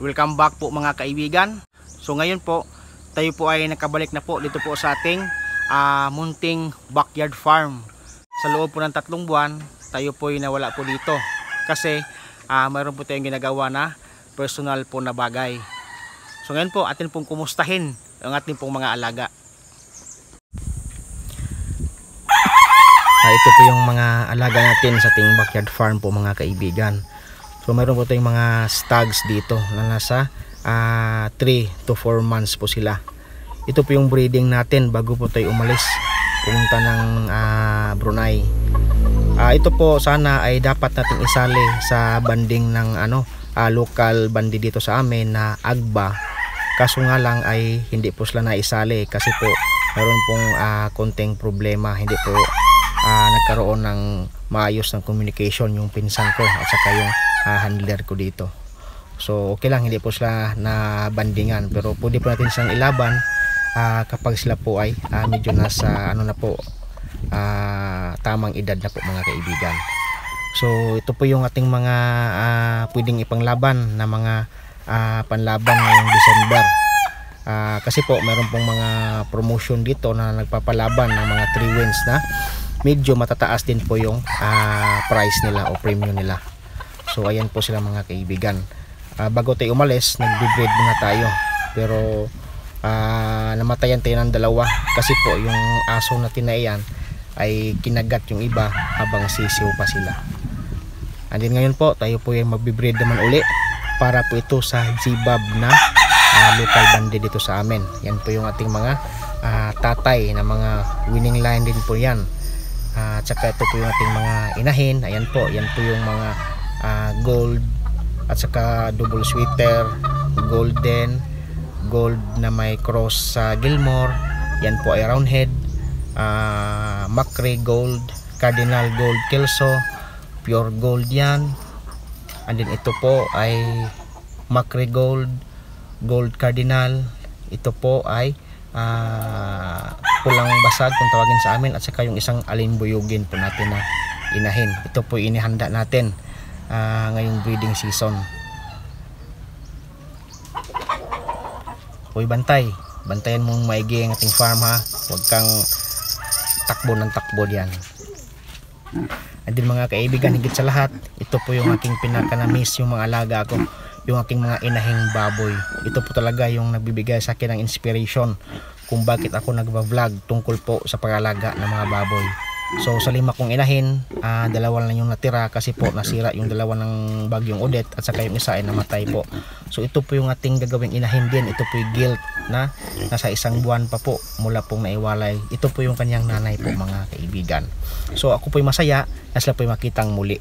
Welcome back po mga kaibigan. So ngayon po, tayo po ay nakabalik na po dito po sa ating munting backyard farm. Sa loob po ng 3 buwan, tayo po ay nawala po dito. Kasi mayroon po tayong ginagawa na personal po na bagay. So ngayon po, atin pong kumustahin ang ating pong mga alaga. Ito po yung mga alaga natin sa ating backyard farm po mga kaibigan. So mayroon po tayong mga stags dito na nasa 3 to 4 months po sila. Ito po yung breeding natin bago po tayo umalis pumunta ng Brunei. Ito po sana ay dapat natin isali sa banding ng local bandi dito sa amin na Agba. Kaso nga lang ay hindi po sila naisali kasi po mayroon pong konting problema, hindi po nagkaroon ng maayos ng communication yung pinsan ko at saka yung handler ko dito. So okay lang, hindi po sila na bandingan, pero pwede po natin silang ilaban kapag sila po ay medyo nasa na po tamang edad na po mga kaibigan. So ito po yung ating mga pwedeng ipanglaban na mga panlaban ngayong December. Kasi po meron pong mga promotion dito na nagpapalaban ng mga 3 wins na medyo matataas din po yung price nila o premium nila. So ayan po sila mga kaibigan. Bago tayo umalis, nagbe-breed muna tayo. Pero namatayan tayo ng 2 kasi po yung aso natin na iyan ay kinagat yung iba habang sisiw pa sila. And then ngayon po, tayo po yung magbe-breed naman uli para po ito sa G-Bob na local bandi dito sa amin. Yan po yung ating mga tatay na mga winning line din po yan. At saka ito po yung ating mga inahin. Ayan po, yan po yung mga gold at saka double sweater, golden, gold na may cross sa Gilmore. Yan po ay roundhead, Macrae gold, cardinal gold kelso, pure gold yan. And then ito po ay Macrae gold, gold cardinal. Ito po ay pulang basag kung tawagin sa amin, at saka yung isang alinbuyugin po natin na inahin. Ito po inihanda natin ngayong breeding season. Hoy bantayan mong maigi ang ating farm ha, huwag kang takbo ng takbo diyan. And then mga kaibigan, higit sa lahat, ito po yung aking pinaka-na-miss yung mga alaga ko, yung aking mga inahing baboy. Ito po talaga yung nagbibigay sa akin ng inspiration kung bakit ako nagba-vlog tungkol po sa pag-alaga ng mga baboy. So sa 5 kong inahin, 2 lang yung natira kasi po nasira yung 2 ng bagyong Odette at saka yung isa ay namatay po. So ito po yung ating gagawing inahin din. Ito po yung gilt na nasa 1 buwan pa po mula pong naiwalay. Ito po yung kanyang nanay po mga kaibigan. So ako po yung masaya na sila po yung makitang muli.